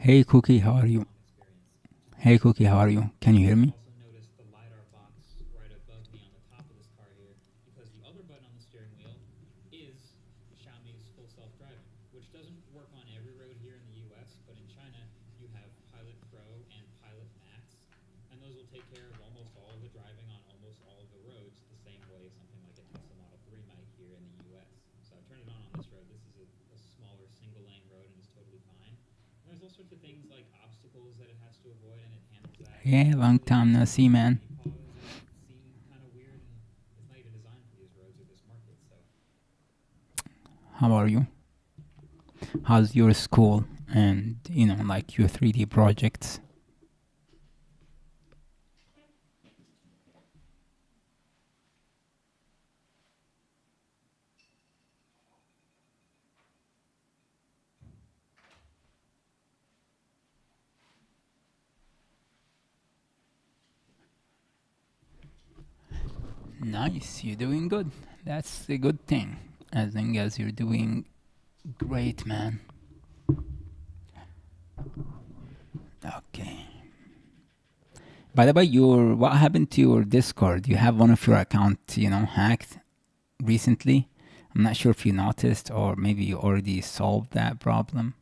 Hey Cookie, how are you? Hey Cookie, how are you? Can you hear me? Yeah, long time no see, man. How are you? How's your school and like your 3D projects? Nice, you're doing good. That's a good thing. As long as you're doing great, man. Okay. By the way, your what happened to your Discord? You have one of your accounts, hacked recently. I'm not sure if you noticed or maybe you already solved that problem.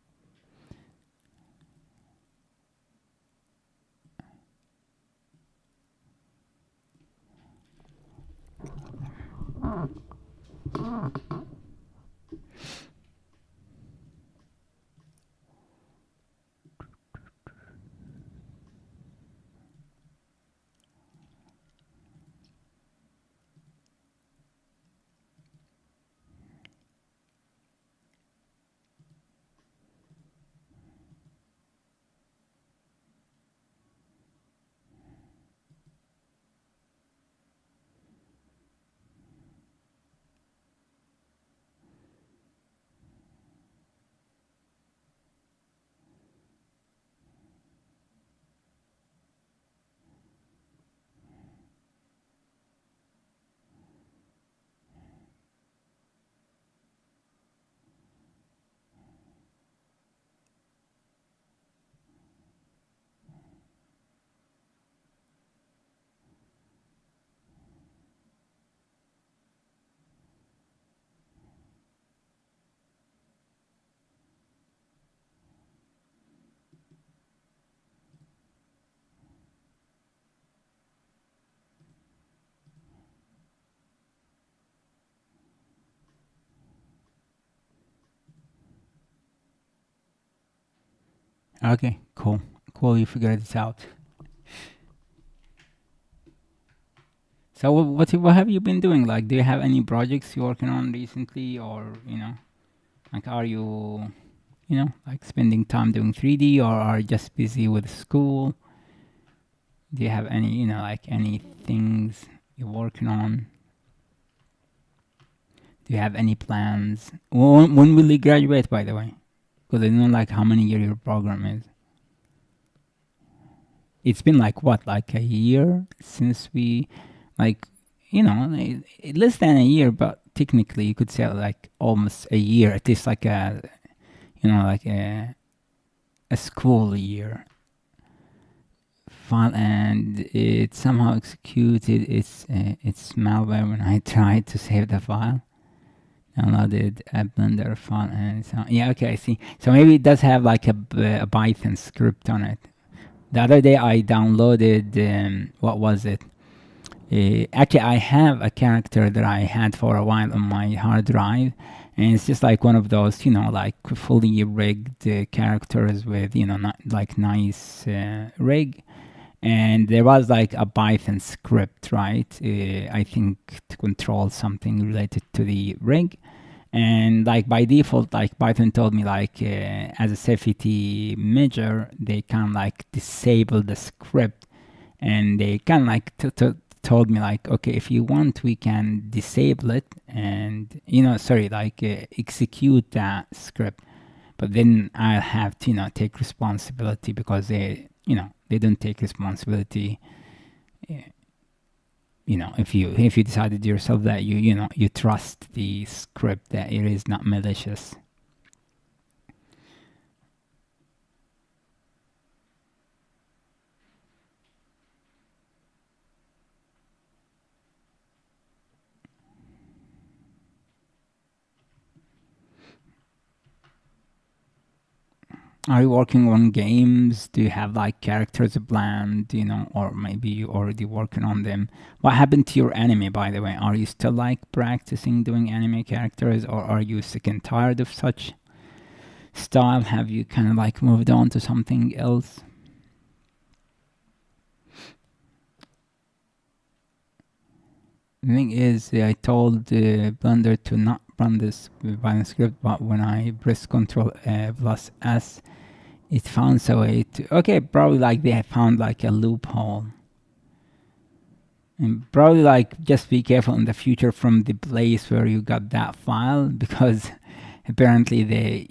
Okay, cool. Cool, you figured it out. So what have you been doing? Like, do you have any projects you're working on recently, or like, are you like spending time doing 3D, or are you just busy with school? Do you have any like any things you're working on? Do you have any plans? When will you graduate, by the way? Because I don't know like how many year your program is. It's been like what, like a year since we, like, less than a year, but technically you could say like almost a year. At least like a, like a school year. File, and it somehow executed its malware when I tried to save the file. Downloaded a Blender file, and so yeah, okay, I see. So maybe it does have like a Python script on it. The other day I downloaded what was it? Actually, I have a character that I had for a while on my hard drive, and it's just like one of those, like fully rigged characters with, not like nice rig. And there was like a Python script, right? I think to control something related to the rig. And like by default, like Python told me like as a safety measure, they can like disable the script, and they can like told me like, okay, if you want, we can disable it and sorry, like execute that script, but then I'll have to take responsibility because they don't take responsibility. If you decided yourself that you trust the script that it is not malicious. Are you working on games? Do you have like characters planned, or maybe you already working on them? What happened to your anime, by the way? Are you still like practicing doing anime characters, or are you sick and tired of such style? Have you kind of like moved on to something else? The thing is, I told Blender to not run this with Binance script, but when I press Control plus S, it found a way to. Okay, probably like they have found like a loophole. And probably like just be careful in the future from the place where you got that file, because apparently they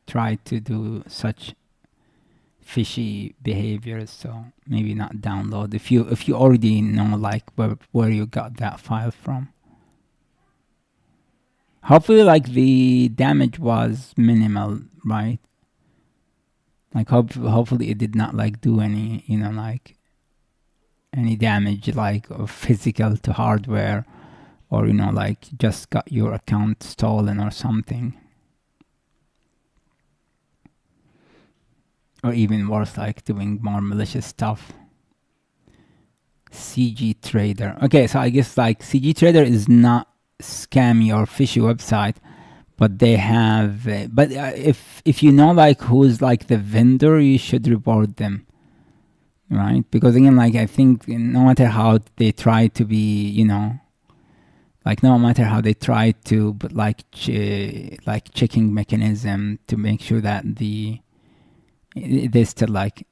try to do such fishy behaviors, so maybe not download if you already know like where you got that file from. Hopefully like the damage was minimal, right? Like hopefully it did not like do any like any damage like of physical to hardware, or like just got your account stolen or something. Or even worse, like doing more malicious stuff. CG Trader. Okay, so I guess like CG Trader is not scammy or fishy website, but they have. But if you know like who's like the vendor, you should report them, right? Because again, like I think no matter how they try to be, like no matter how they try to, but like like checking mechanism to make sure that they still like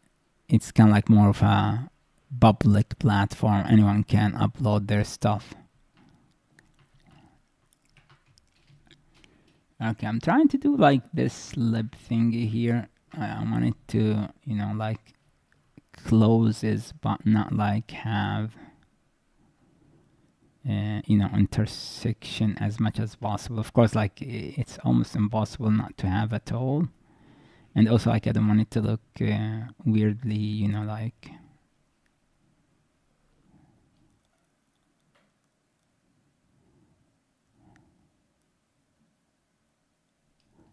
it's kind of like more of a public platform. Anyone can upload their stuff. Okay, I'm trying to do like this lib thingy here. I want it to, like closes, but not like have, intersection as much as possible. Of course, like it's almost impossible not to have at all. And also, like I don't want it to look weirdly, like.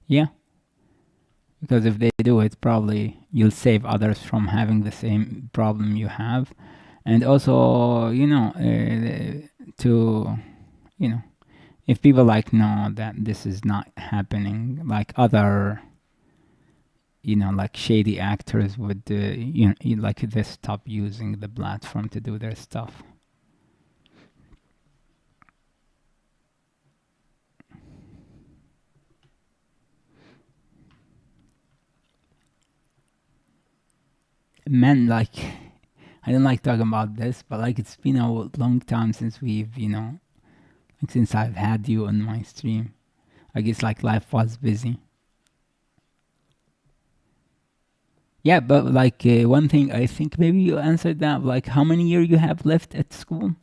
Yeah. Because if they do it, probably you'll save others from having the same problem you have. And also, to, if people like know that this is not happening, like other, like shady actors would, like they stop using the platform to do their stuff. Man, like, I don't like talking about this, but like it's been a long time since we've, like since I've had you on my stream. I guess like life was busy. Yeah, but like one thing, I think maybe you answered that. Like, how many years you have left at school?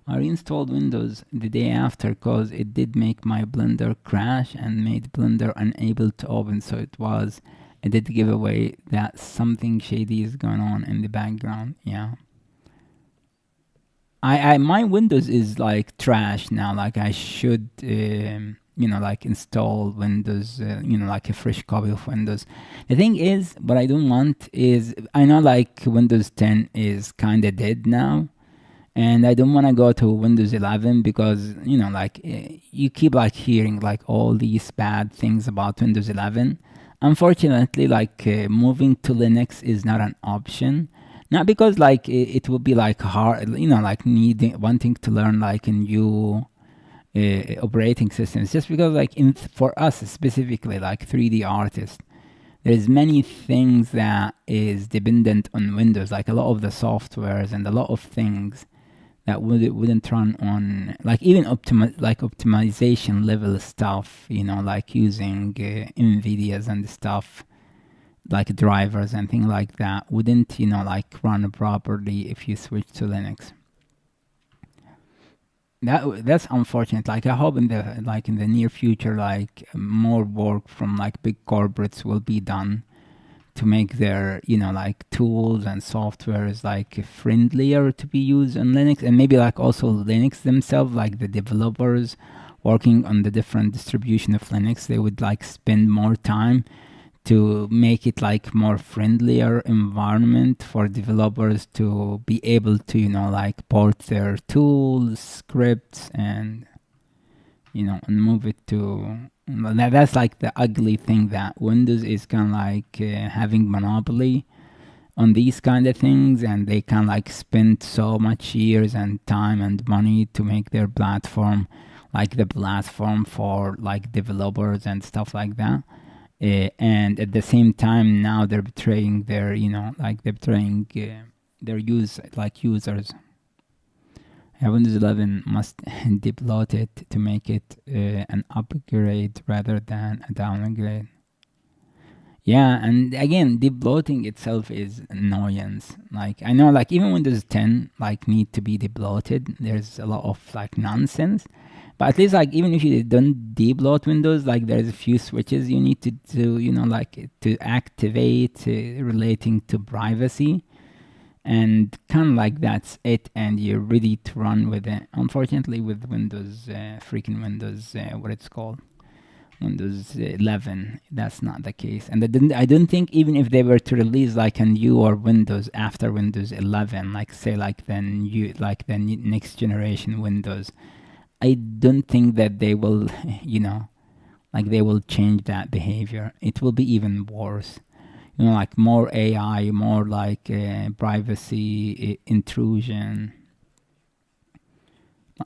I reinstalled Windows the day after because it did make my Blender crash and made Blender unable to open. So it did give away that something shady is going on in the background. Yeah. My Windows is like trash now. Like I should, like install Windows, like a fresh copy of Windows. The thing is, what I don't want is, I know like Windows 10 is kind of dead now. And I don't want to go to Windows 11 because, like you keep like hearing like all these bad things about Windows 11. Unfortunately, like moving to Linux is not an option. Not because like it will be like hard, like wanting to learn like a new operating system. It's just because like for us specifically, like 3D artists, there's many things that is dependent on Windows, like a lot of the softwares and a lot of things that wouldn't run on like even optimization level stuff, like using NVIDIA's and stuff, like drivers and things like that wouldn't, like run properly if you switch to Linux. That's unfortunate. Like I hope in the near future, like more work from like big corporates will be done to make their like tools and softwares like friendlier to be used on Linux, and maybe like also Linux themselves, like the developers working on the different distribution of Linux, they would like spend more time to make it like more friendlier environment for developers to be able to, like port their tools, scripts, and and move it to. That's like the ugly thing, that Windows is kind of like having monopoly on these kind of things, and they can like spend so much years and time and money to make their platform like the platform for like developers and stuff like that. And at the same time, now they're betraying their, they're betraying their users. Windows 11 must debloat it to make it an upgrade rather than a downgrade. Yeah, and again, debloating itself is annoyance. Like, I know, like, even Windows 10, like, need to be debloated. There's a lot of, like, nonsense. But at least, like, even if you don't debloat Windows, like, there's a few switches you need to do, like, to activate relating to privacy. And kind of like that's it, and you're ready to run with it. Unfortunately, with Windows, freaking Windows, what it's called, Windows 11, that's not the case. And I don't think even if they were to release like a newer Windows after Windows 11, like say like the next generation Windows, I don't think that they will, like they will change that behavior. It will be even worse. Like more AI, more like privacy intrusion,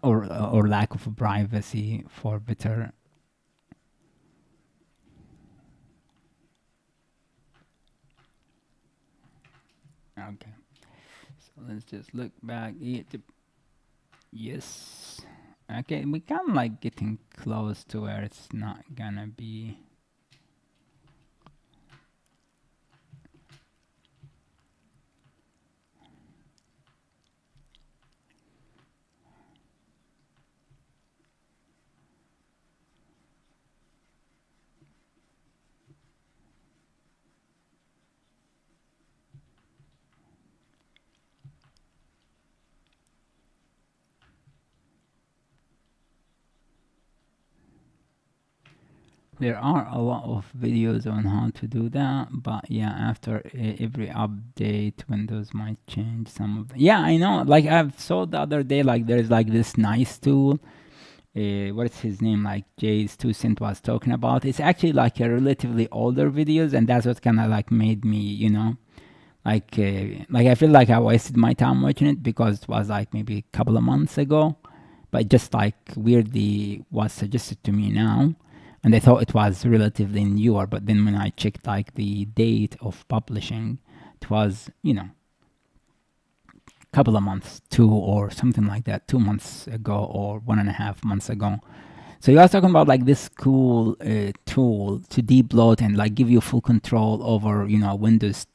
or lack of privacy for better. Okay, so let's just look back. Yes. Okay, we kind of like getting close to where it's not gonna be. There are a lot of videos on how to do that, but yeah, after every update, Windows might change some of them. Yeah, I know. Like I saw the other day, like there's like this nice tool. What's his name? Like Jay's 2 cent was talking about. It's actually like a relatively older videos, and that's what kind of like made me, like I feel like I wasted my time watching it because it was like maybe a couple of months ago, but just like weirdly was suggested to me now. And I thought it was relatively newer, but then when I checked like the date of publishing, it was, a couple of months, 2 or something like that, 2 months ago or 1.5 months ago. So you was talking about like this cool tool to debloat and like give you full control over, Windows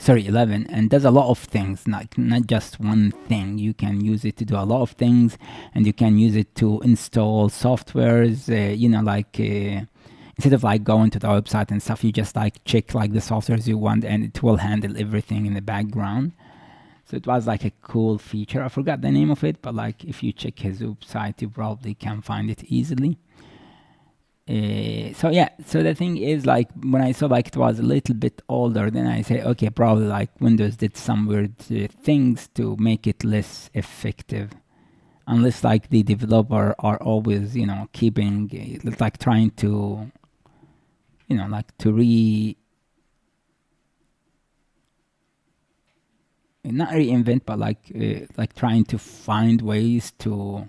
11, and does a lot of things, like not just one thing. You can use it to do a lot of things, and you can use it to install softwares, instead of like going to the website and stuff, you just like check like the softwares you want, and it will handle everything in the background. So it was like a cool feature. I forgot the name of it, but like if you check his website, you probably can find it easily. So the thing is, like when I saw like it was a little bit older, then I say, okay, probably like Windows did some weird things to make it less effective, unless like the developer are always keeping like trying to like to not reinvent, but like trying to find ways to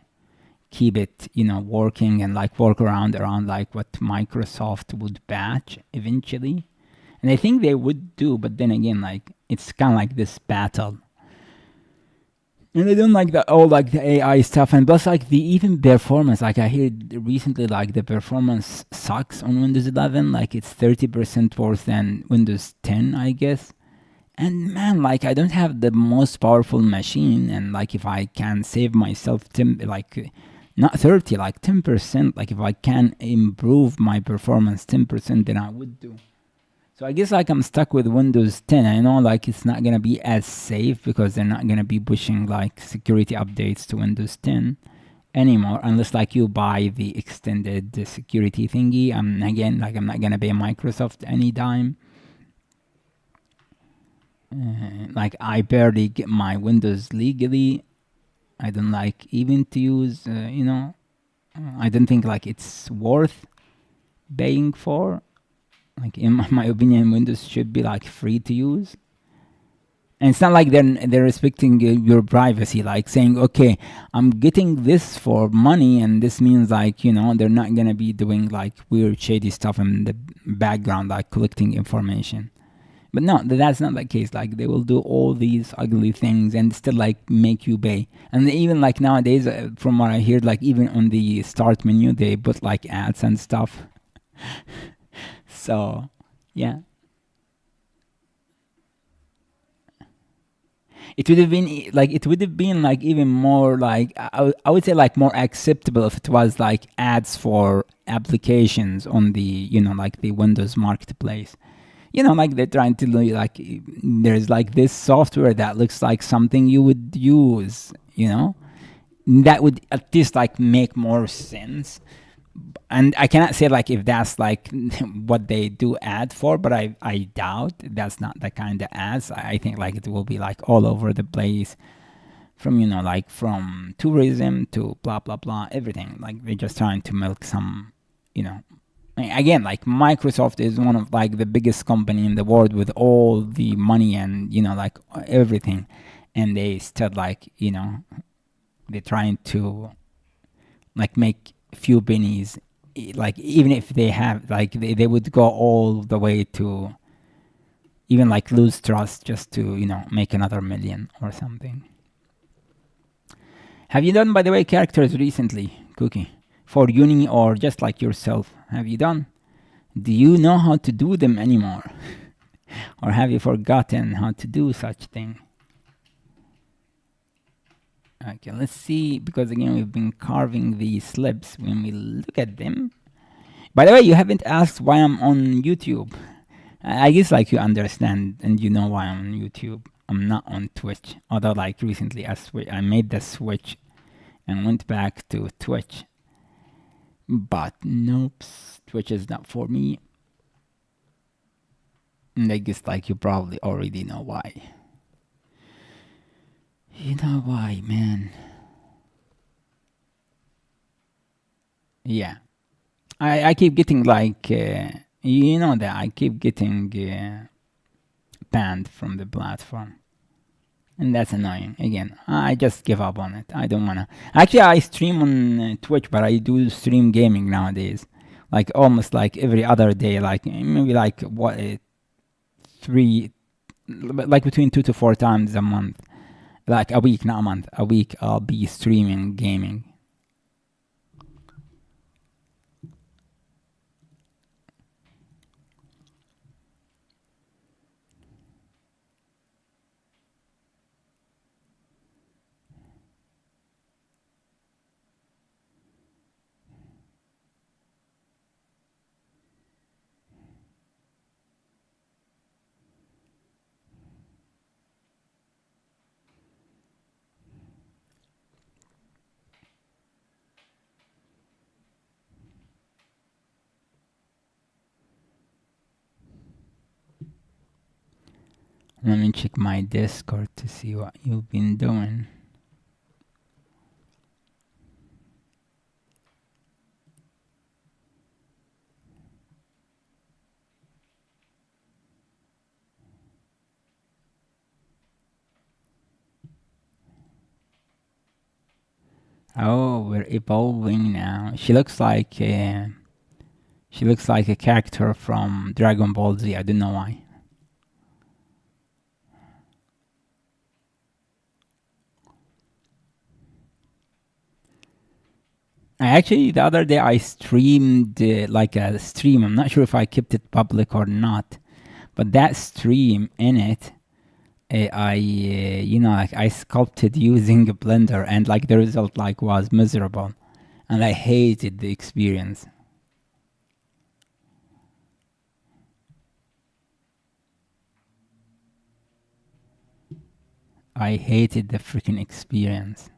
keep it working and like work around like what Microsoft would patch eventually. And I think they would do, but then again, like it's kind of like this battle, and I don't like that all like the AI stuff. And plus like the even performance, like I heard recently like the performance sucks on Windows 11, like it's 30% worse than Windows 10, I guess. And man, like I don't have the most powerful machine, and like if I can save myself not 30, like 10%, like if I can improve my performance 10%, then I would do. So I guess like I'm stuck with Windows 10. I know like it's not gonna be as safe because they're not gonna be pushing like security updates to Windows 10 anymore unless like you buy the extended security thingy. Again, like I'm not gonna pay Microsoft any dime. Like I barely get my Windows legally. I don't like even to use, I don't think like it's worth paying for. Like in my opinion, Windows should be like free to use. And it's not like they're respecting your privacy, like saying, okay, I'm getting this for money, and this means like they're not gonna be doing like weird shady stuff in the background, like collecting information. But no, that's not the case. Like they will do all these ugly things and still like make you pay. And even like nowadays, from what I hear, like even on the start menu, they put like ads and stuff. So, yeah. It would have been like even more like I would say like more acceptable if it was like ads for applications on the like the Windows marketplace. Like they're trying to like there's like this software that looks like something you would use. That would at least like make more sense. And I cannot say like if that's like what they do ad for, but I doubt that's not the kind of ads. I think like it will be like all over the place, from like from tourism to blah blah blah, everything. Like they're just trying to milk some, again, like Microsoft is one of like the biggest company in the world with all the money and like everything, and they still like they're trying to like make few pennies. Like even if they have like they would go all the way to even like lose trust just to make another million or something. Have you done, by the way, characters recently, Cookie, for uni or just like yourself? Have you done? Do you know how to do them anymore? Or have you forgotten how to do such thing? Okay, let's see, because again, we've been carving these slips when we look at them. By the way, you haven't asked why I'm on YouTube. I guess like you understand and you know why I'm on YouTube. I'm not on Twitch. Although like recently I made the switch and went back to Twitch. But nope, Twitch is not for me. And I guess like you probably already know why. You know why, man. Yeah. I keep getting like, you know that I keep getting banned from the platform. And that's annoying. Again, I just give up on it. I don't wanna. Actually, I stream on Twitch, but I do stream gaming nowadays. Like almost like every other day. Like maybe like what, three, like between 2 to 4 times a month. Like a week, not a month. A week, I'll be streaming gaming. Let me check my Discord to see what you've been doing. Oh, we're evolving now. She looks like a character from Dragon Ball Z. I don't know why. Actually, the other day I streamed like a stream. I'm not sure if I kept it public or not, but that stream in it, like I sculpted using a blender, and like the result like was miserable, and I hated the experience. I hated the freaking experience.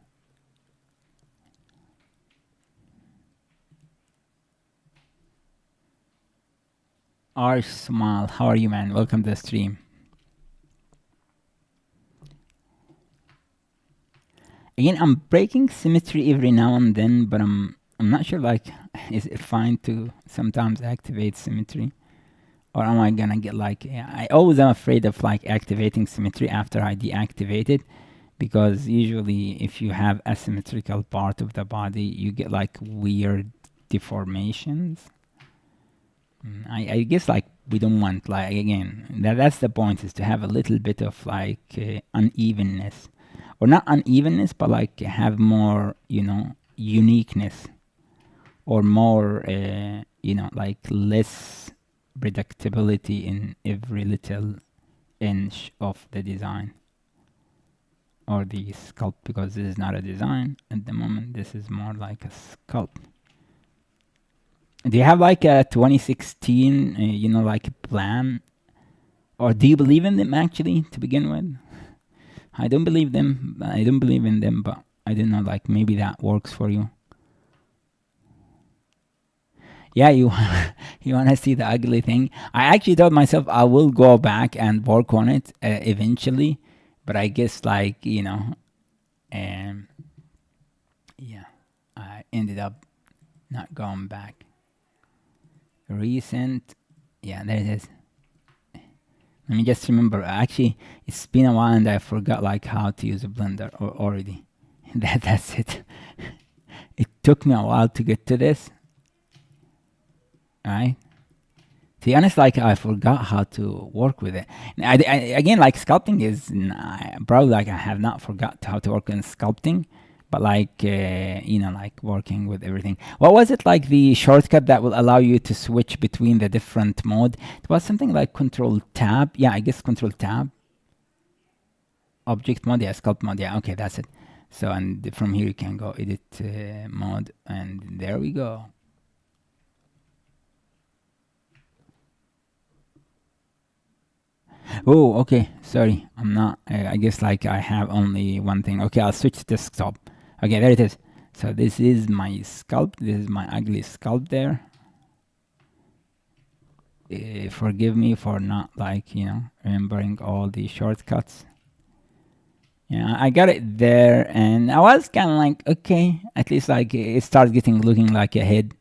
Arsh Smile, how are you, man? Welcome to the stream. Again, I'm breaking symmetry every now and then, but I'm not sure, like, is it fine to sometimes activate symmetry? Or am I gonna get like, I always am afraid of like activating symmetry after I deactivate it, because usually if you have asymmetrical part of the body, you get like weird deformations. I guess like we don't want, like, again, that's the point, is to have a little bit of like unevenness, or not unevenness, but like have more, you know, uniqueness, or more, you know, like less predictability in every little inch of the design or the sculpt, because this is not a design at the moment, this is more like a sculpt. Do you have like a 2016, you know, like a plan? Or do you believe in them actually to begin with? I don't believe them. I don't believe in them, but I don't know, like maybe that works for you. Yeah, you you want to see the ugly thing? I actually told myself I will go back and work on it eventually, but I guess, like, you know, yeah, I ended up not going back. Recent, yeah, there it is. Let me just remember. Actually, it's been a while and I forgot like how to use a blender already. That's it. It took me a while to get to this. Right? To be honest, like I forgot how to work with it. Again, like sculpting is probably like I have not forgot how to work in sculpting, but like you know, like working with everything. What was it, like the shortcut that will allow you to switch between the different mode? It was something like Control Tab. Yeah, I guess Control Tab. Object mode, yeah, sculpt mode, yeah. Okay, that's it. So, and from here you can go edit mode, and there we go. Oh, okay. Sorry, I'm not. I guess like I have only one thing. Okay, I'll switch to desktop. Okay, there it is. So this is my sculpt. This is my ugly sculpt there. Forgive me for not, like, you know, remembering all the shortcuts. Yeah, I got it there, and I was kind of like, okay, at least like it starts looking like a head.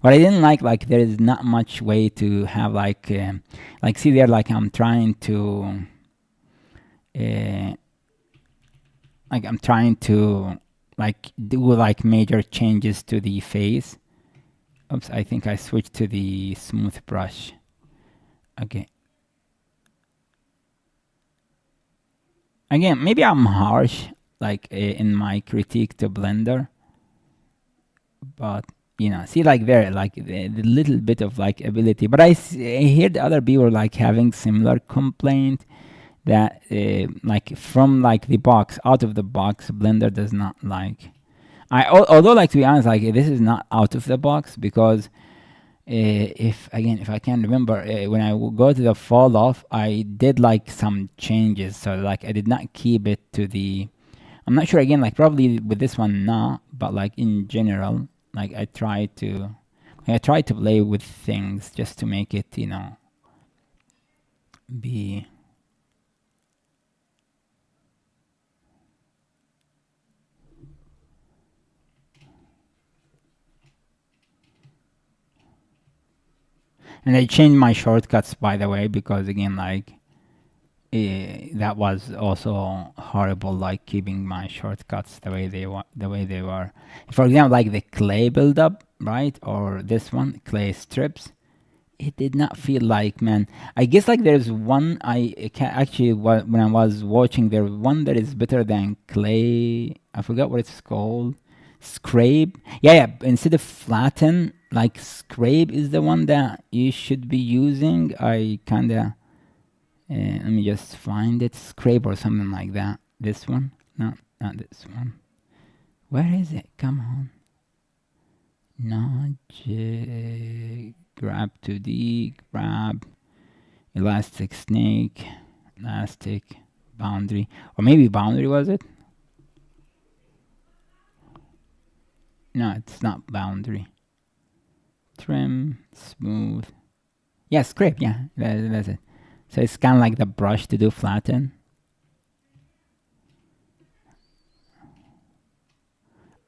What I didn't like there is not much way to have like see there, like I'm trying to like do like major changes to the face. Oops, I think I switched to the smooth brush. Okay. Again, maybe I'm harsh, like in my critique to Blender, but you know, see, like there, like the little bit of like ability. But I hear the other people like having similar complaint that like from like the box, out of the box, Blender does not like. Although, like, to be honest, like this is not out of the box, because if I can remember, when I go to the fall off, I did like some changes, so like I did not keep it to the. I'm not sure, again, like probably with this one not, but like in general, like I try to play with things just to make it, you know, be. And I changed my shortcuts, by the way, because again, like that was also horrible, like keeping my shortcuts the way they were. For example, like the clay buildup, right, or this one, clay strips. It did not feel like, man. I guess like there's one I can actually, when I was watching, there was one that is better than clay. I forgot what it's called. Scrape. Yeah. Instead of flatten, like scrape is the one that you should be using. I kinda. Let me just find it. Scrape or something like that. This one? No, not this one. Where is it? Come on. Nudge. Grab 2D. Grab. Elastic snake. Elastic. Boundary. Or maybe boundary, was it? No, it's not boundary. Trim. Smooth. Yeah, scrape. Yeah, that's it. So it's kind of like the brush to do flatten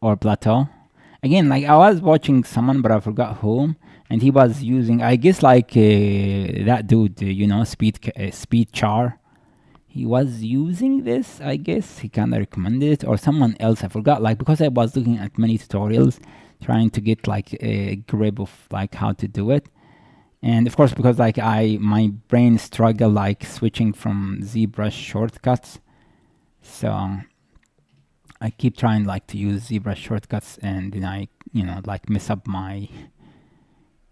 or plateau. Again, like I was watching someone, but I forgot whom, and he was using, I guess, like that dude, Speed Char. He was using this, I guess. He kind of recommended it, or someone else. I forgot, like because I was looking at many tutorials, trying to get like a grip of like how to do it. And of course, because like my brain struggle like switching from ZBrush shortcuts, so I keep trying like to use ZBrush shortcuts, and then I like mess up my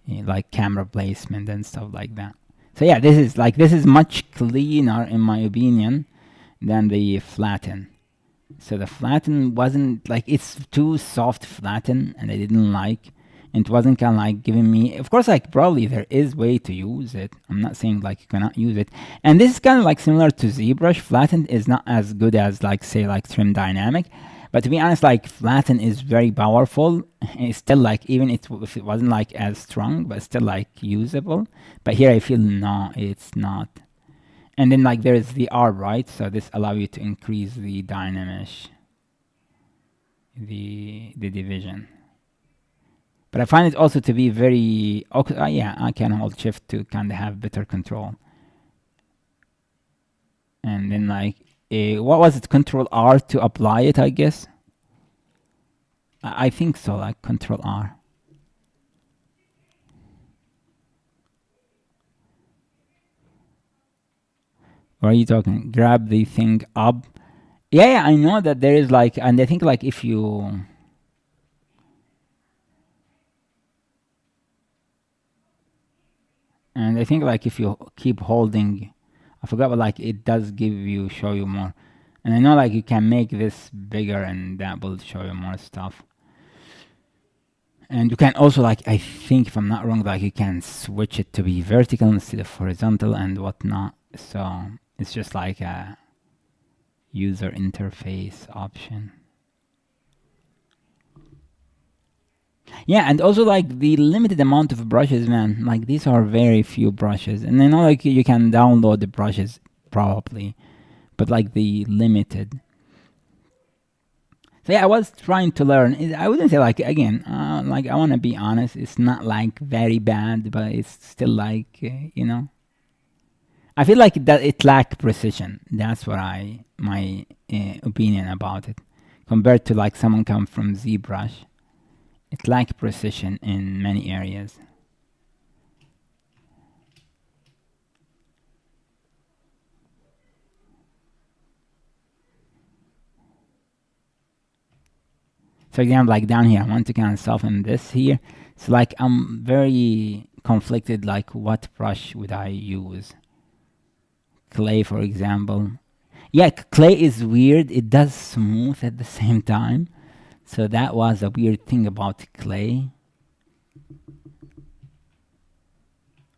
like camera placement and stuff like that. So yeah, this is much cleaner in my opinion than the flatten. So the flatten wasn't like, it's too soft flatten, and I didn't like. It wasn't kind of like giving me. Of course, like probably there is way to use it. I'm not saying like you cannot use it. And this is kind of like similar to ZBrush. Flatten is not as good as like say like Trim Dynamic, but to be honest, like flatten is very powerful. It's still like, even if it wasn't like as strong, but still like usable. But here I feel no, it's not. And then like there is the R, right? So this allow you to increase the dynamic, the division. But I find it also to be very, okay, yeah, I can hold shift to kind of have better control. And then like, what was it? Control R to apply it, I guess. I think so, like Control R. What are you talking? Grab the thing up. Yeah, I know that there is like, and I think like if you, and I think like if you keep holding, I forgot, but like it does show you more. And I know like you can make this bigger, and that will show you more stuff. And you can also like, I think if I'm not wrong, like you can switch it to be vertical instead of horizontal and whatnot. So it's just like a user interface option. Yeah, and also like the limited amount of brushes, man. Like these are very few brushes, and I know like you can download the brushes probably, but like the limited. So yeah, I was trying to learn. I wouldn't say like, again, like I want to be honest. It's not like very bad, but it's still like I feel like that it lack precision. That's what my opinion about it, compared to like someone come from ZBrush. It lack precision in many areas. So again, like down here, I want to kind of soften this here. So like I'm very conflicted, like what brush would I use? Clay, for example. Yeah, clay is weird. It does smooth at the same time. So that was a weird thing about clay.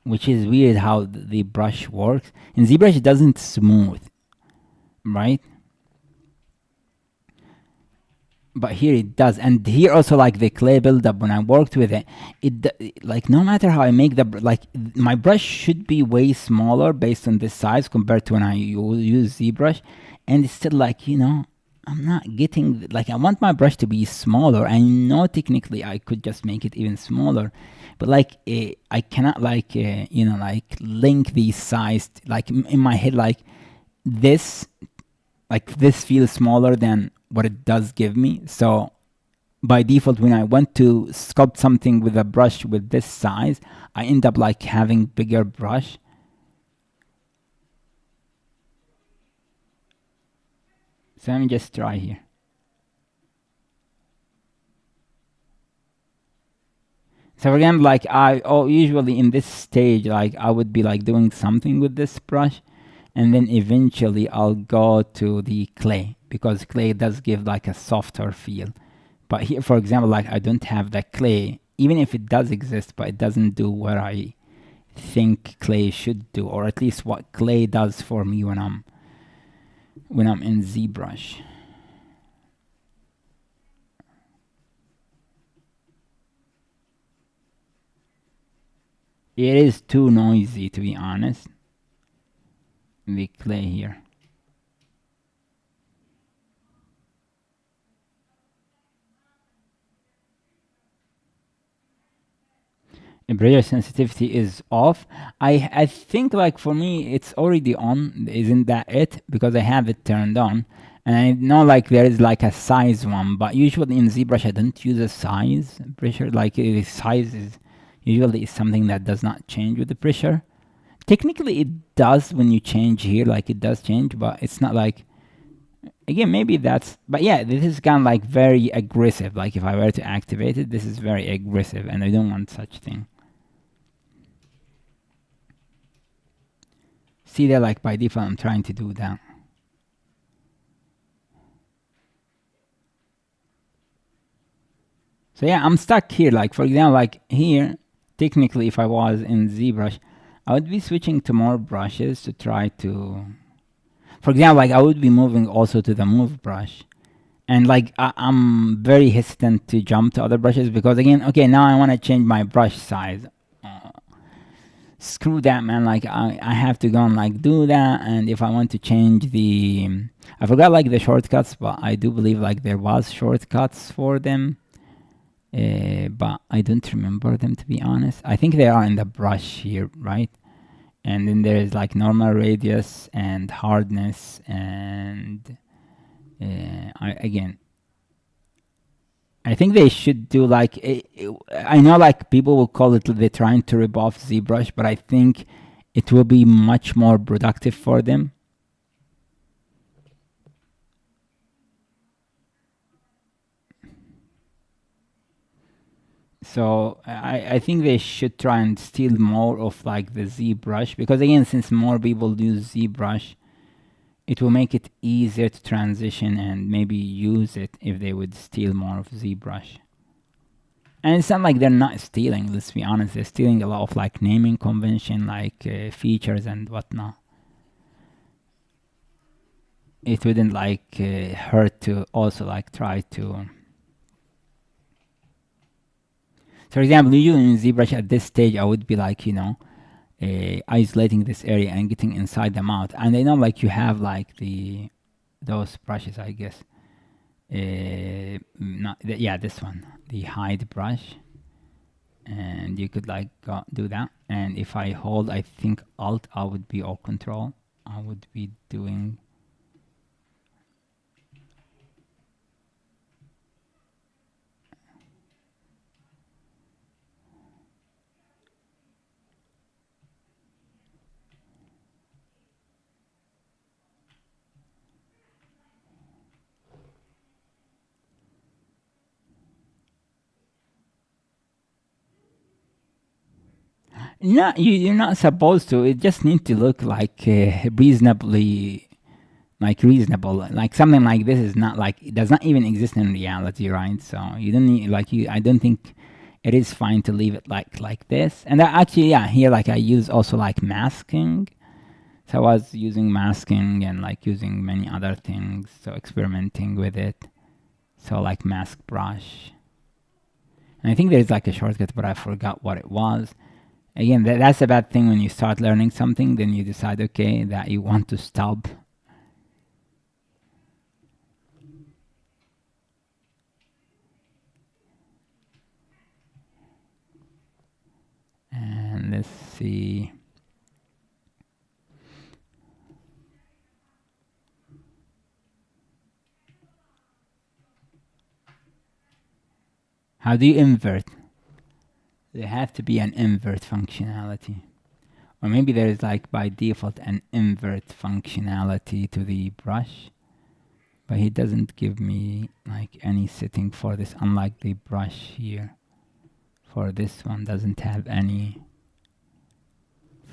Which is weird how the brush works. And ZBrush doesn't smooth, right? But here it does. And here also like the clay buildup, when I worked with it, like no matter how I make like my brush should be way smaller based on this size compared to when I use ZBrush. And it's still like, I'm not getting, like I want my brush to be smaller. I know technically I could just make it even smaller, but like I cannot like, like link these size, like in my head, like this feels smaller than what it does give me. So by default, when I want to sculpt something with a brush with this size, I end up like having bigger brush. So let me just try here. So again, like usually in this stage, like I would be like doing something with this brush, and then eventually I'll go to the clay, because clay does give like a softer feel. But here, for example, like I don't have that clay, even if it does exist, but it doesn't do what I think clay should do, or at least what clay does for me when I'm in ZBrush. It is too noisy, to be honest. The clay here. Pressure sensitivity is off. I think like for me it's already on. Isn't that it? Because I have it turned on, and I know like there is like a size one, but usually in ZBrush I don't use a size pressure. Like size is usually is something that does not change with the pressure. Technically it does when you change here, like it does change, but it's not like, again, maybe that's, but yeah, this is kind of like very aggressive. Like if I were to activate it, this is very aggressive, and I don't want such thing. See that like by default I'm trying to do that. So yeah, I'm stuck here. Like for example, like here, technically if I was in ZBrush, I would be switching to more brushes to try to, for example, like I would be moving also to the move brush. And like I'm very hesitant to jump to other brushes because again, okay, now I want to change my brush size. Screw that, man. Like I have to go and like do that. And if I want to change the, I forgot like the shortcuts, but I do believe like there was shortcuts for them. But I don't remember them, to be honest. I think they are in the brush here, right? And then there's like normal radius and hardness and again, I think they should do like, I know like people will call it they're trying to rip off ZBrush, but I think it will be much more productive for them. So I think they should try and steal more of like the ZBrush, because again, since more people use ZBrush, it will make it easier to transition and maybe use it if they would steal more of ZBrush. And it's not like they're not stealing, let's be honest. They're stealing a lot of like naming convention, like features and whatnot. It wouldn't like hurt to also like try to. So for example, usually in ZBrush at this stage, I would be like, isolating this area and getting inside the mouth. And I know like you have like those brushes, I guess. Yeah, this one, the hide brush, and you could like do that. And if I hold, I think Alt, I would be, or Control, I would be doing. No, you're not supposed to. It just need to look like reasonably, like reasonable. Like something like this is not like, it does not even exist in reality, right? So you don't need like I don't think it is fine to leave it like this. And actually, yeah, here like I use also like masking. So I was using masking and like using many other things. So experimenting with it. So like mask brush. And I think there's like a shortcut, but I forgot what it was. Again, that's a bad thing when you start learning something, then you decide, okay, that you want to stop. And let's see. How do you invert? There have to be an invert functionality. Or maybe there is like by default an invert functionality to the brush. But he doesn't give me like any setting for this, unlike the brush here. For this one doesn't have any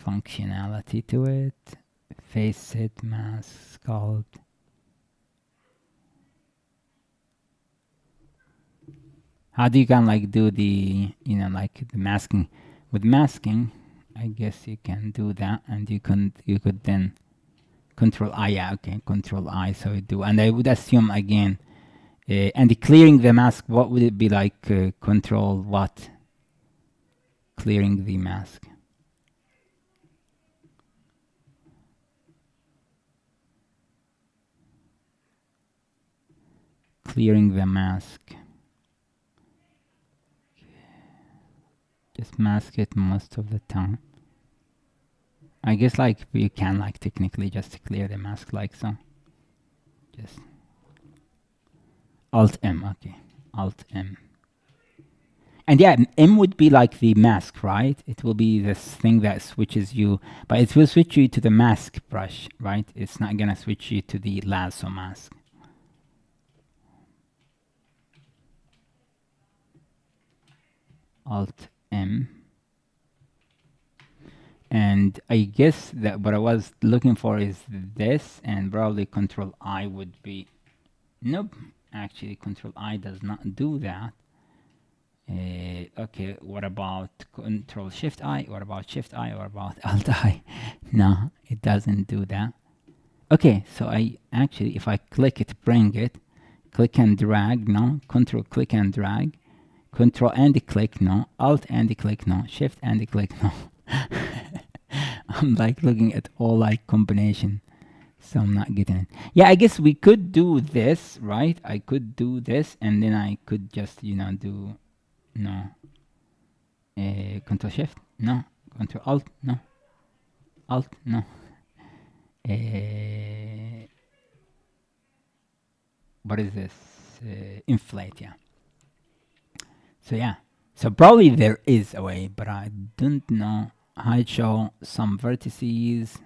functionality to it. Face set, mask, sculpt. How do you can like do the, like the masking? With masking, I guess you can do that, and you could then Control I. Yeah, okay, Control I. So you do, and I would assume again, and the clearing the mask. What would it be like? Control what? Clearing the mask. clearing the mask. Just mask it most of the time. I guess like you can like technically just clear the mask like so. Just Alt M, okay. Alt M. And yeah, M would be like the mask, right? It will be this thing that switches you, but it will switch you to the mask brush, right? It's not gonna switch you to the lasso mask. Alt M. And I guess that what I was looking for is this, and probably Control I would be. Nope, actually Control I does not do that. Okay, what about Control Shift I? What about Shift I? What about Alt I? No, it doesn't do that. Okay, so I actually, if I click it, bring it, click and drag, no, Control click and drag, Control and click, no, Alt and click, no, Shift and click, no. I'm like looking at all like combination, so I'm not getting it. Yeah, I guess we could do this, right? I could do this, and then I could just, you know, do, no, Control Shift, no, Control Alt, no, Alt, no. What is this? Inflate, yeah. So yeah, so probably there is a way, but I don't know. Hide show some vertices.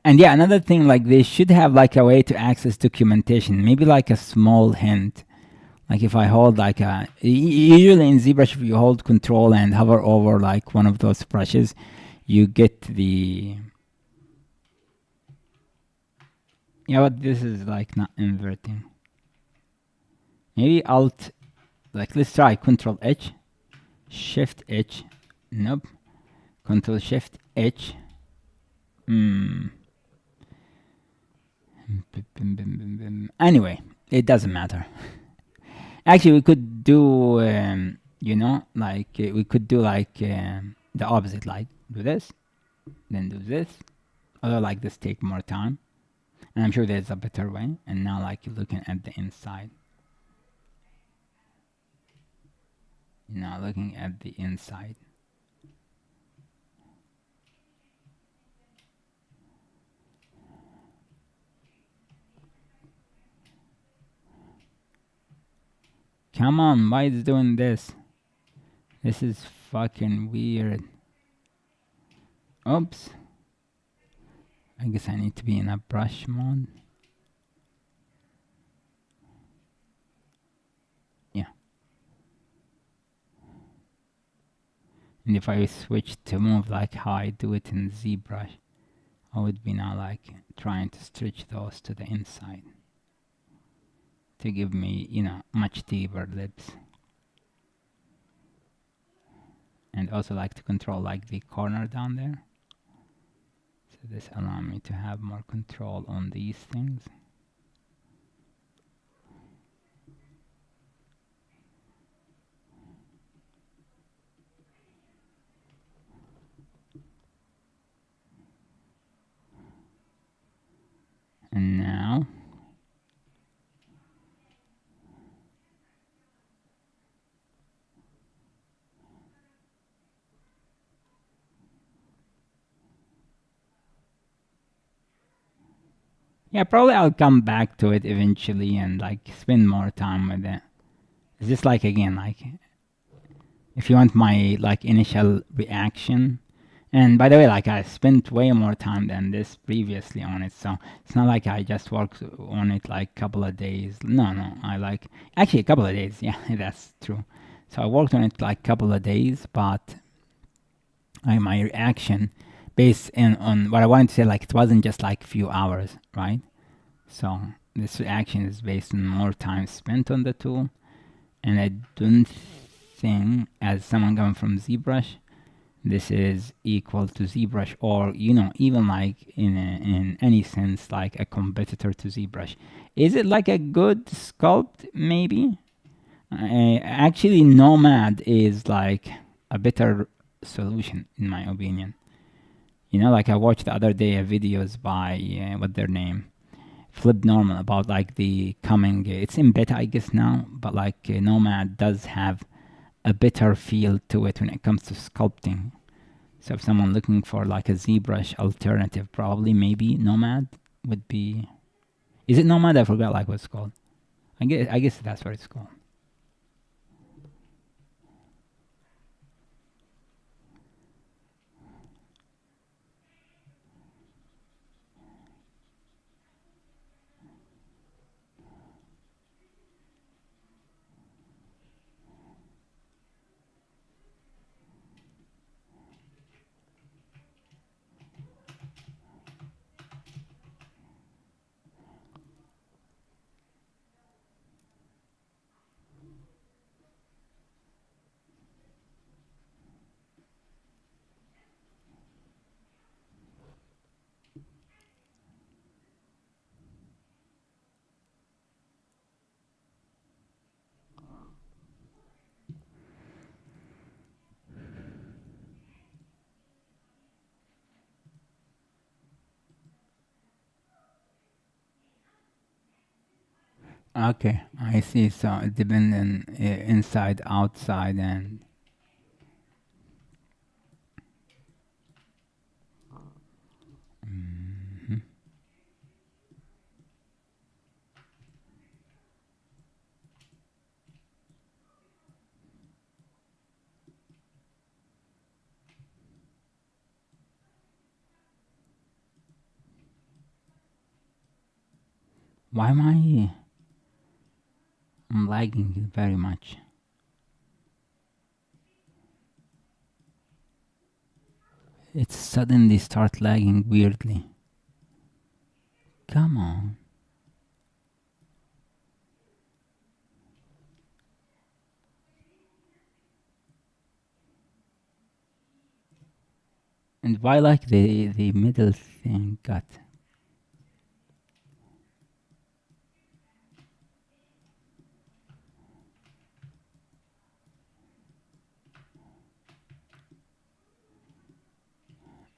And yeah, another thing, like they should have like a way to access documentation, maybe like a small hint. Like if I hold like a, usually in ZBrush, if you hold Control and hover over like one of those brushes, you get the, yeah, but this is like not inverting. Maybe Alt, like let's try Control H, Shift H, nope, Control Shift H. Anyway, it doesn't matter. Actually, we could do, you know, like we could do like the opposite, like do this, then do this. Although like this take more time, and I'm sure there's a better way. And now like you're looking at the inside. Now looking at the inside. Come on, why is it doing this? This is fucking weird. Oops. I guess I need to be in a brush mode. Yeah. And if I switch to move like how I do it in ZBrush, I would be now like trying to stretch those to the inside to give me, you know, much deeper lips. And also like to control like the corner down there. So this allows me to have more control on these things. And now yeah, probably I'll come back to it eventually and like spend more time with it. It's just like, again, like if you want my like initial reaction. And by the way, like I spent way more time than this previously on it, so it's not like I just worked on it like a couple of days. No, I like actually a couple of days. Yeah, that's true. So I worked on it like a couple of days, but my reaction based on what I wanted to say, like it wasn't just like a few hours, right? So this reaction is based on more time spent on the tool, and I don't think, as someone coming from ZBrush, this is equal to ZBrush, or you know, even like in any sense like a competitor to ZBrush. Is it like a good sculpt? Maybe. Actually, Nomad is like a better solution in my opinion. You know, like I watched the other day videos by what their name, flip normal about like the coming. It's in beta, I guess now, but like Nomad does have a better feel to it when it comes to sculpting. So if someone looking for like a ZBrush alternative, probably maybe Nomad would be. Is it Nomad? I forgot like what it's called. I guess that's what it's called. Okay, I see. So it depends on inside, outside, and Mhm. Why am I'm lagging very much? It suddenly start lagging weirdly. Come on. And why like the middle thing got?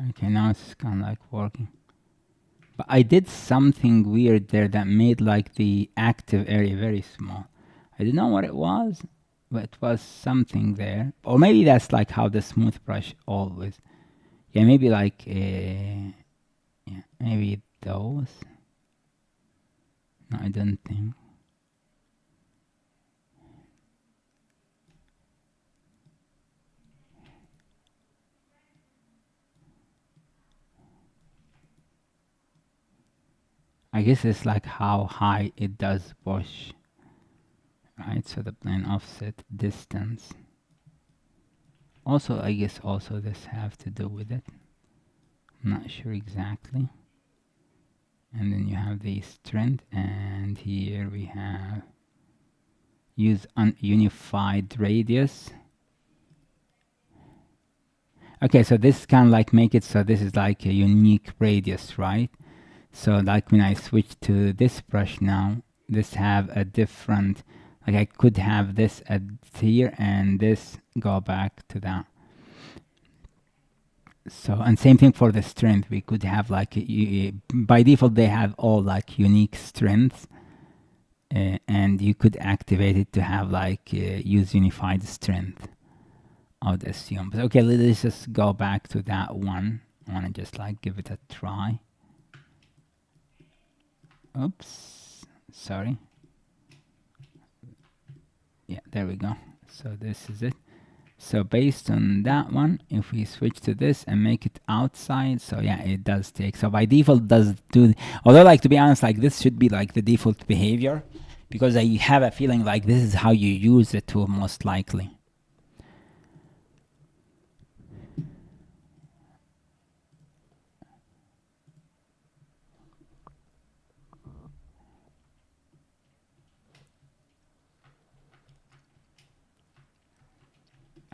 Okay, now it's kind of like working. But I did something weird there that made like the active area very small. I don't know what it was, but it was something there. Or maybe that's like how the smooth brush always. Yeah, maybe like yeah, maybe those. No, I don't think. I guess it's like how high it does push. Right, so the plane offset distance. Also, I guess also this have to do with it. I'm not sure exactly. And then you have the strength, and here we have use unified radius. Okay, so this can like make it so this is like a unique radius, right? So like when I switch to this brush now, this have a different, like I could have this at here and this go back to that. So, and same thing for the strength. We could have like, by default, they have all like unique strengths. And you could activate it to have like use unified strength. I would assume. But okay, let's just go back to that one. I want to just like give it a try. Oops, sorry. Yeah, there we go. So this is it. So based on that one, if we switch to this and make it outside, so yeah, it does take. So by default does do, although like to be honest, like this should be like the default behavior, because I have a feeling like this is how you use it to most likely.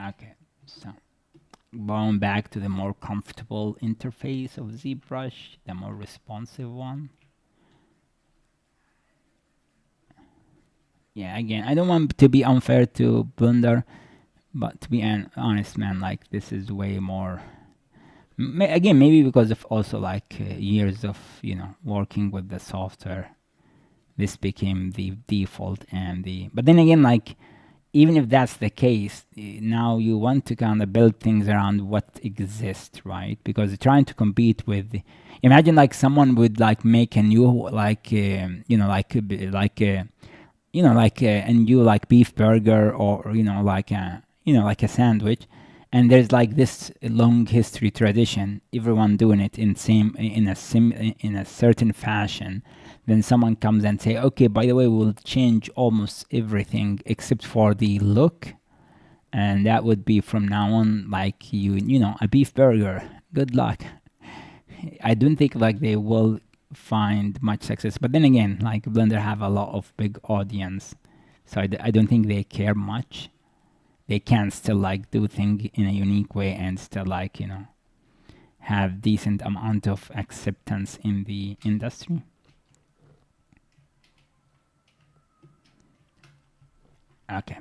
Okay, so going back to the more comfortable interface of ZBrush, the more responsive one. Yeah, again, I don't want to be unfair to Blender, but to be an honest, man, like this is way more Again, maybe because of also like years of working with the software, this became the default. But then again, like, even if that's the case, now you want to kind of build things around what exists, right? Because trying to compete with, imagine like someone would like make a new like a new like beef burger, or like a sandwich, and there's like this long history tradition, everyone doing it in a certain fashion. Then someone comes and say, okay, by the way, we'll change almost everything except for the look, and that would be from now on like a beef burger. Good luck. I don't think like they will find much success. But then again, like Blender have a lot of big audience, so I don't think they care much. They can still like do things in a unique way and still like have decent amount of acceptance in the industry. Okay,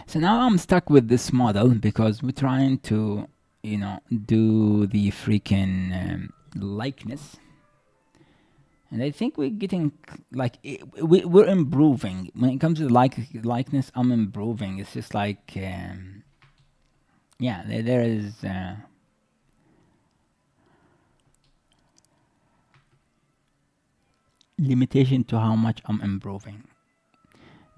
so now I'm stuck with this model because we're trying to do the freaking likeness, and I think we're getting like we're improving when it comes to likeness. I'm improving. It's just like yeah, there is limitation to how much I'm improving.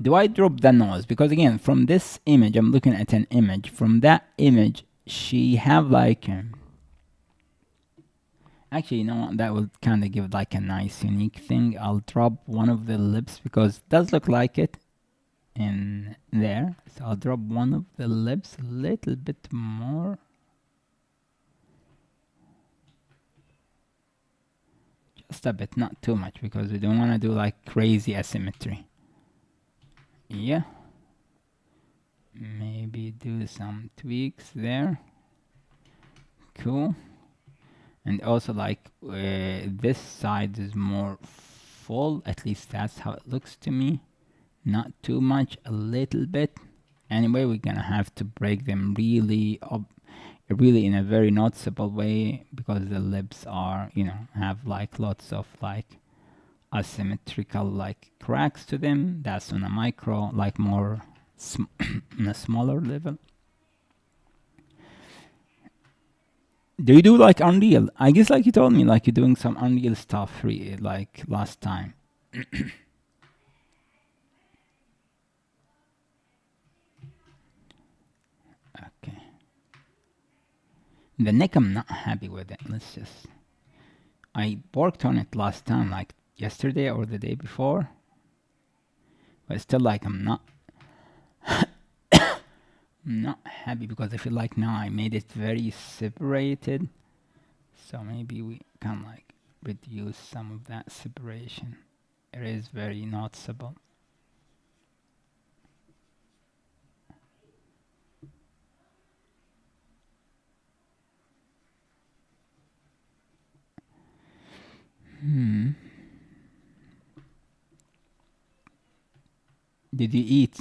Do I drop the nose? Because again, from this image, I'm looking at an image. From that image, she have like actually, that would kind of give like a nice unique thing. I'll drop one of the lips because it does look like it in there. So I'll drop one of the lips a little bit more. Just a bit, not too much, because we don't want to do like crazy asymmetry. Yeah. Maybe do some tweaks there. Cool. And also like this side is more full, at least that's how it looks to me. Not too much, a little bit. Anyway, we're gonna have to break them really in a very noticeable way, because the lips are, have like lots of like asymmetrical like cracks to them. That's on a micro, like more on a smaller level. Do you do like Unreal? I guess like you told me like you're doing some Unreal stuff like last time. Okay. The neck, I'm not happy with it. I worked on it last time, like yesterday or the day before. But still like I'm not not happy, because I feel like now I made it very separated. So maybe we can like reduce some of that separation. It is very noticeable. Did you eat?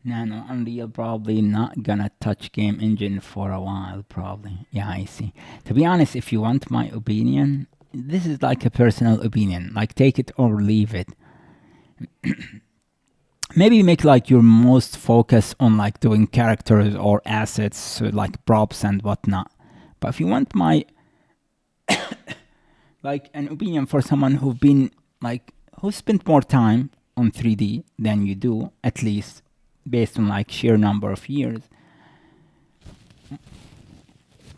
No, Unreal probably not gonna touch game engine for a while, probably. Yeah, I see. To be honest, if you want my opinion, this is like a personal opinion. Like, take it or leave it. Maybe make like your most focus on like doing characters or assets, so like props and whatnot. But if you want my like an opinion for someone who spent more time on 3D than you do, at least based on like sheer number of years.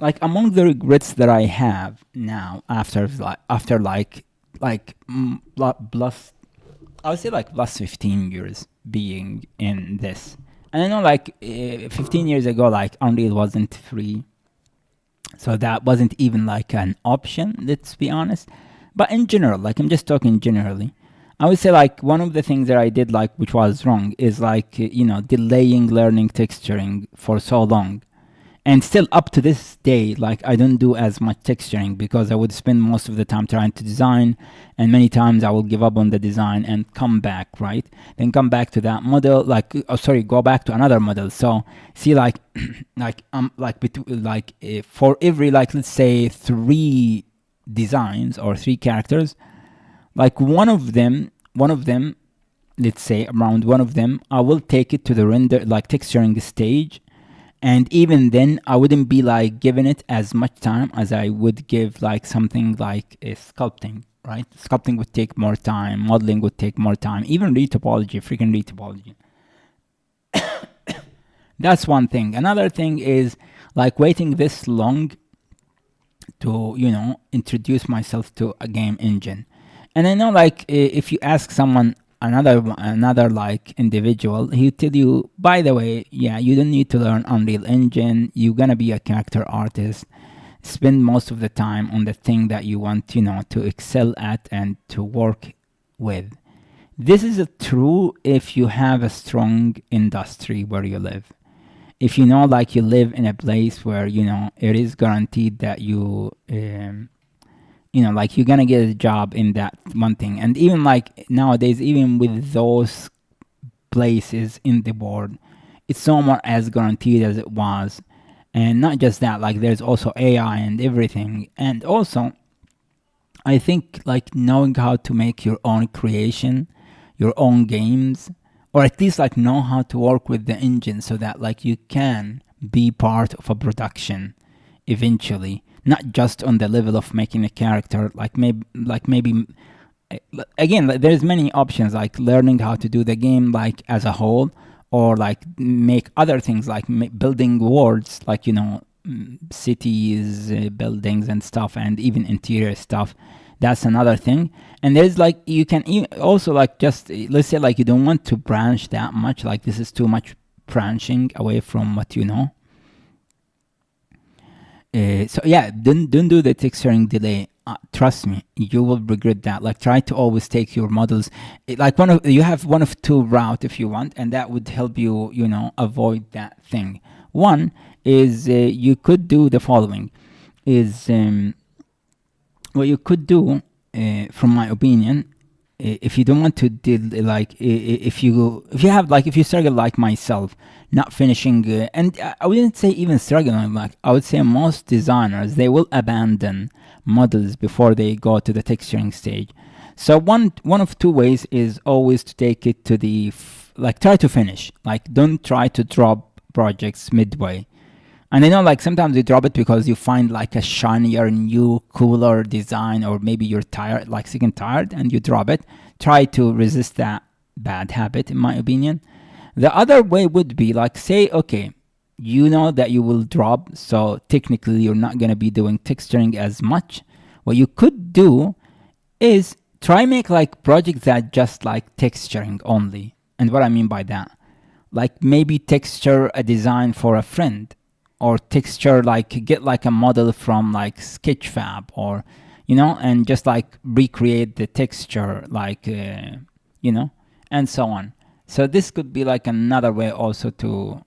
Like, among the regrets that I have now after plus, I would say like plus 15 years being in this. And I know like 15 years ago, like Unreal wasn't free. So that wasn't even like an option, let's be honest. But in general, like I'm just talking generally, I would say like one of the things that I did like which was wrong is like, delaying learning texturing for so long. And still up to this day, like I don't do as much texturing because I would spend most of the time trying to design, and many times I will give up on the design and come back, right? Then come back to that model, like go back to another model. So see, like for every, like, let's say 3 designs or 3 characters, like one of them, let's say around one of them, I will take it to the render, like texturing stage. And even then, I wouldn't be like giving it as much time as I would give like something like a sculpting, right? Sculpting would take more time, modeling would take more time, even retopology, freaking retopology. That's one thing. Another thing is like waiting this long to, introduce myself to a game engine. And I know, like, if you ask someone, another like individual, he'll tell you, by the way, yeah, you don't need to learn Unreal Engine. You're gonna be a character artist. Spend most of the time on the thing that you want, to excel at and to work with. This is true if you have a strong industry where you live. If like you live in a place where, it is guaranteed that you like you're gonna get a job in that one thing. And even like nowadays, even with those places in the board, it's somewhat as guaranteed as it was. And not just that, like there's also AI and everything. And also, I think like knowing how to make your own creation, your own games, or at least like know how to work with the engine so that like you can be part of a production eventually, not just on the level of making a character. Like maybe again, like, there's many options, like learning how to do the game like as a whole, or like make other things like building worlds, like cities, buildings and stuff, and even interior stuff. That's another thing. And there's like you can also like just, let's say like you don't want to branch that much, like this is too much branching away from what you know. So yeah, don't do the texturing delay. Trust me, you will regret that. Like try to always take your models, like you have one of 2 route if you want, and that would help you, avoid that thing. One is you could do the following. Is what you could do, from my opinion, if you don't want to deal, like if you struggle like myself, not finishing, and I wouldn't say even struggling, like I would say most designers, they will abandon models before they go to the texturing stage. So one of 2 ways is always to take it to the like try to finish, like don't try to drop projects midway. And I know like sometimes you drop it because you find like a shinier, new, cooler design, or maybe you're tired, like sick and tired, and you drop it. Try to resist that bad habit, in my opinion. The other way would be like, say, okay, you know that you will drop, so technically you're not going to be doing texturing as much. What you could do is try make like projects that just like texturing only. And what I mean by that, like maybe texture a design for a friend, or texture, like get like a model from like Sketchfab, or and just like recreate the texture, like and so on. So this could be like another way also to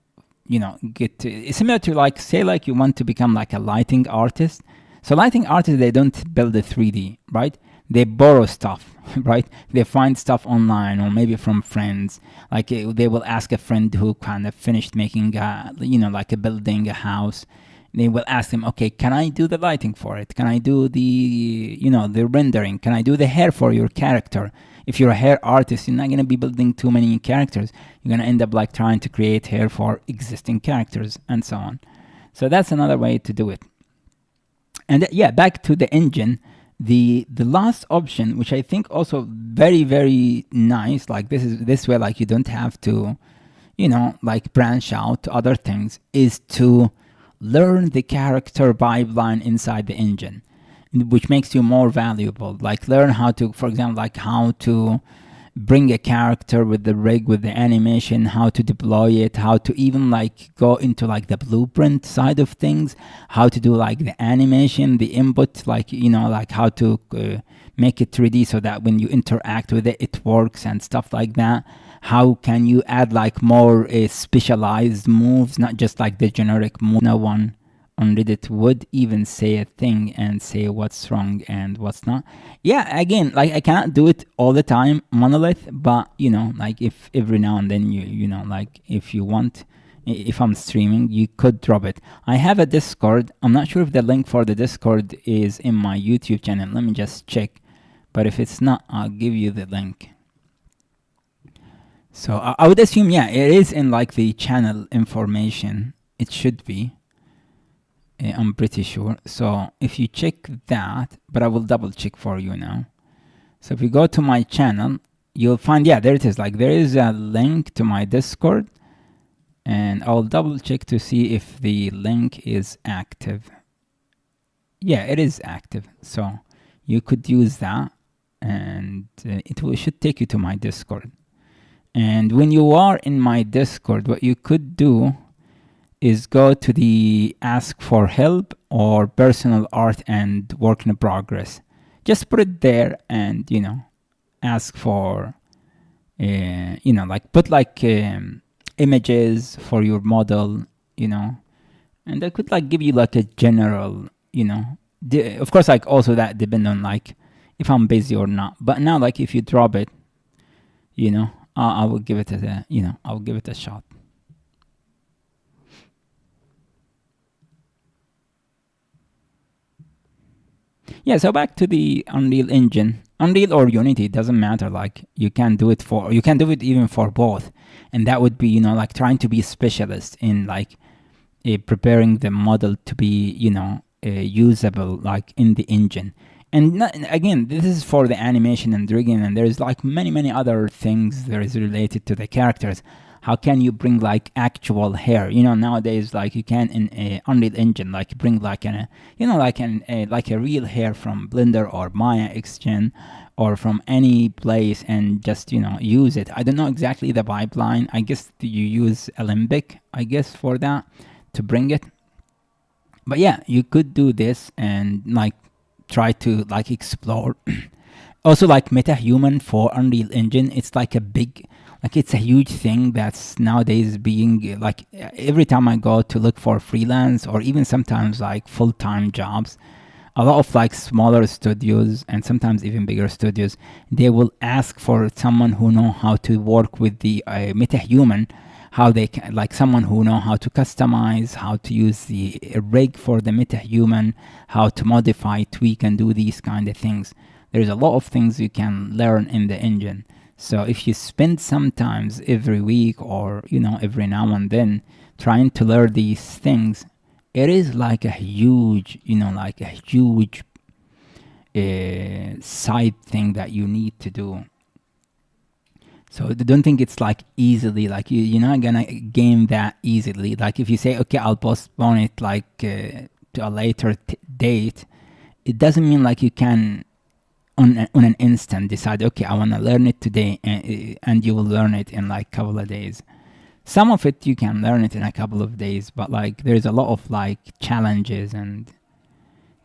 get to, it's similar to like, say like you want to become like a lighting artist. So lighting artists, they don't build a 3D, right? They borrow stuff, right? They find stuff online, or maybe from friends. Like they will ask a friend who kind of finished making like a building, a house. They will ask them, okay, can I do the lighting for it? Can I do the the rendering? Can I do the hair for your character? If you're a hair artist, you're not going to be building too many characters. You're going to end up like trying to create hair for existing characters and so on. So that's another way to do it. And yeah, back to the engine. The last option, which I think also very, very nice, like this way, like you don't have to, like branch out to other things, is to learn the character pipeline inside the engine, which makes you more valuable. Like learn how to, for example, like how to bring a character with the rig, with the animation, how to deploy it, how to even like go into like the blueprint side of things, how to do like the animation, the input, like, you know, like how to make it 3D so that when you interact with it, it works and stuff like that. How can you add like more specialized moves, not just like the generic move? No one on Reddit would even say a thing and say what's wrong and what's not. Yeah, again, like I cannot do it all the time, Monolith, but you know, like if every now and then you know, like if you want, if I'm streaming, you could drop it. I have a Discord. I'm not sure if the link for the Discord is in my YouTube channel. Let me just check. But if it's not, I'll give you the link. So I would assume, yeah, it is in like the channel information. It should be. I'm pretty sure. So if you check that, but I will double check for you now. So if you go to my channel, you'll find, yeah, there it is. Like there is a link to my Discord, and I'll double check to see if the link is active. Yeah, it is active. So you could use that, and should take you to my Discord. And when you are in my Discord, what you could do is go to the ask for help or personal art and work in progress. Just put it there and, you know, ask for, you know, like put like images for your model, you know, and I could like give you like a general, you know, of course, like also that depend on like if I'm busy or not. But now, like if you drop it, you know, I will give it a, you know, I'll give it a shot. Yeah, so back to the Unreal Engine. Unreal or Unity, it doesn't matter. Like you can do it even for both. And that would be, you know, like trying to be specialist in like preparing the model to be, you know, usable like in the engine. And again, this is for the animation and rigging, and there's like many other things there is related to the characters. How can you bring like actual hair? You know, nowadays, like you can in Unreal Engine, like bring like an, you know, like a real hair from Blender or Maya Xgen or from any place and just, you know, use it. I don't know exactly the pipeline. I guess you use Alembic, I guess, for that to bring it. But yeah, you could do this and like try to like explore. Also like MetaHuman for Unreal Engine, it's like a big, like it's a huge thing that's nowadays being like, every time I go to look for freelance or even sometimes like full-time jobs, a lot of like smaller studios and sometimes even bigger studios, they will ask for someone who know how to work with the MetaHuman, how they can, like someone who know how to customize, how to use the rig for the MetaHuman, how to modify, tweak, and do these kind of things. There's a lot of things you can learn in the engine. So if you spend sometimes every week or, you know, every now and then trying to learn these things, it is like a huge, you know, like a huge side thing that you need to do. So don't think it's like easily, like you're not gonna game that easily. Like if you say, okay, I'll postpone it like to a later date, it doesn't mean like you can on an instant decide, okay, I want to learn it today, and you will learn it in like a couple of days. Some of it you can learn it in a couple of days, but like there's a lot of like challenges and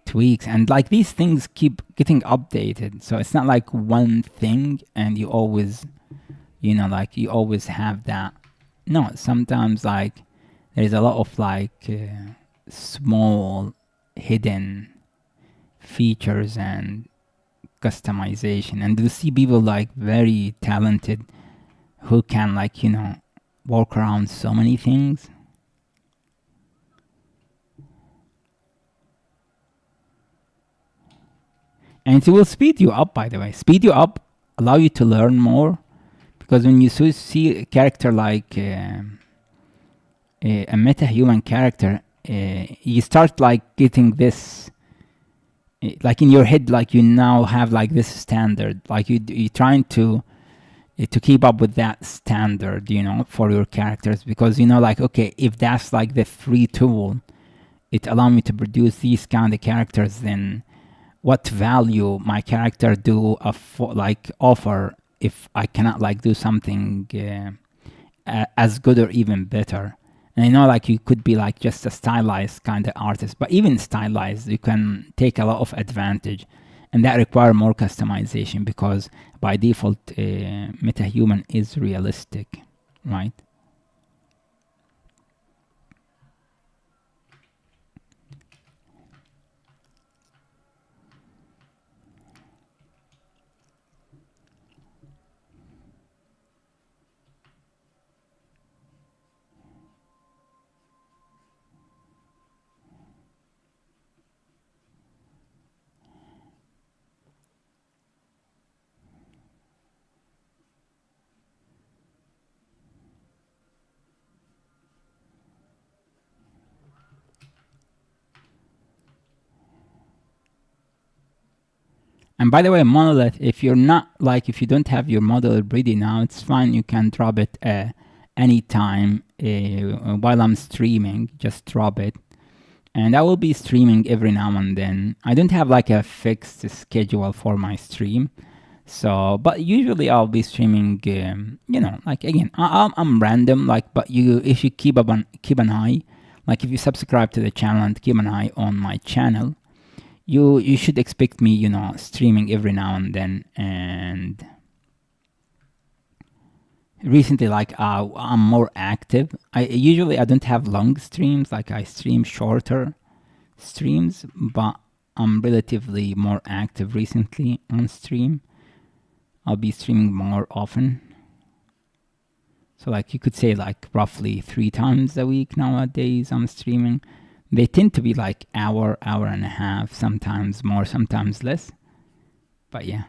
tweaks, and like these things keep getting updated. So it's not like one thing and you always, you know, like you always have that. No, sometimes like there's a lot of like small hidden features and customization, and you see people like very talented who can like, you know, work around so many things. And it will speed you up, by the way, allow you to learn more, because when you see a character like a meta-human character, you start like getting this, like in your head, like you now have like this standard, like you're trying to keep up with that standard, you know, for your characters, because you know, like, okay, if that's like the free tool, it allow me to produce these kind of characters, then what value my character do like offer if I cannot like do something as good or even better. And I know like you could be like just a stylized kind of artist, but even stylized, you can take a lot of advantage, and that require more customization because by default, MetaHuman is realistic, right? And by the way, monolith, if you're not like, if you don't have your model ready now, it's fine. You can drop it anytime while I'm streaming. Just drop it, and I will be streaming every now and then. I don't have like a fixed schedule for my stream, so but usually I'll be streaming. Like again, I'm random. Like, but if you keep an eye, like if you subscribe to the channel and keep an eye on my channel, you should expect me, streaming every now and then. And recently, like I'm more active. I don't have long streams. Like I stream shorter streams, but I'm relatively more active recently on stream. I'll be streaming more often. So like you could say like roughly 3 times a week nowadays I'm streaming. They tend to be like hour and a half, sometimes more, sometimes less. But yeah.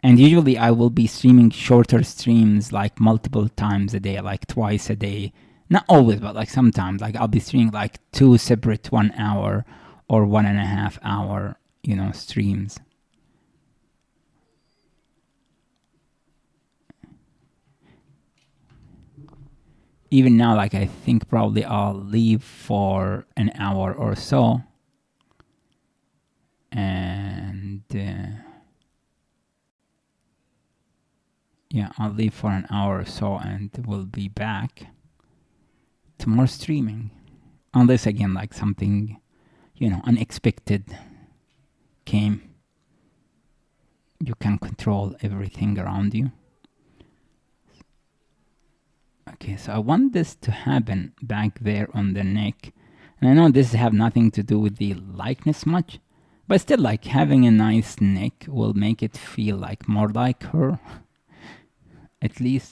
And usually I will be streaming shorter streams like multiple times a day, like twice a day. Not always, but like sometimes. Like I'll be streaming like 2 separate 1 hour or 1.5 hour, streams. Even now, like I think probably I'll leave for an hour or so. And yeah, I'll leave for an hour or so and we'll be back to more streaming. Unless again, like something, unexpected came. You can control everything around you. Okay, so I want this to happen back there on the neck. And I know this have nothing to do with the likeness much, but still like having a nice neck will make it feel like more like her. At least.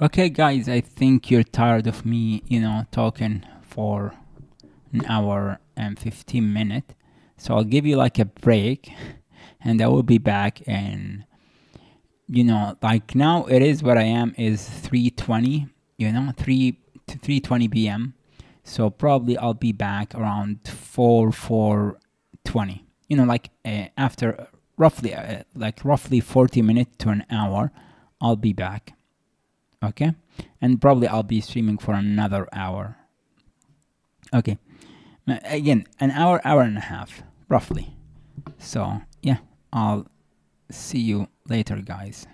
Okay, guys, I think you're tired of me, talking for an hour and 15 minutes. So I'll give you like a break and I will be back. And, like now it is what I am is 3:20, 3:20 p.m. So probably I'll be back around 4:20. Like after roughly 40 minutes to an hour, I'll be back. Okay, and probably I'll be streaming for another hour. Okay, again, an hour and a half, roughly. So yeah, I'll see you later, guys.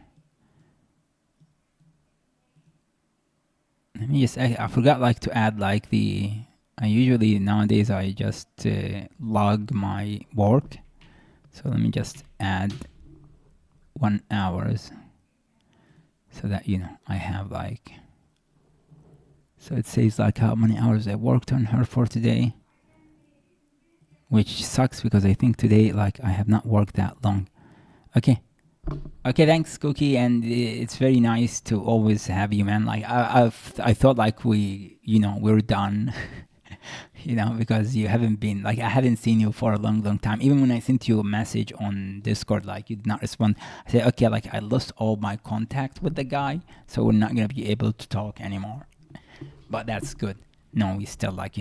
Let me just, I forgot like to add like I usually nowadays I just log my work. So let me just add 1 hours. so that I have like, so it says like how many hours I worked on her for today, which sucks because I think today like I have not worked that long. Okay, thanks, Cookie, and it's very nice to always have you, man. Like I thought like we're done, because you haven't been like, I haven't seen you for a long time. Even when I sent you a message on Discord, like you did not respond. I said, okay, like I lost all my contact with the guy, so we're not gonna be able to talk anymore. But that's good. No, we still like.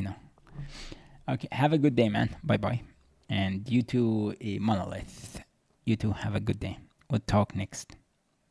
Okay, have a good day, man. Bye bye. And you too, Monolith. You too have a good day. We'll talk next.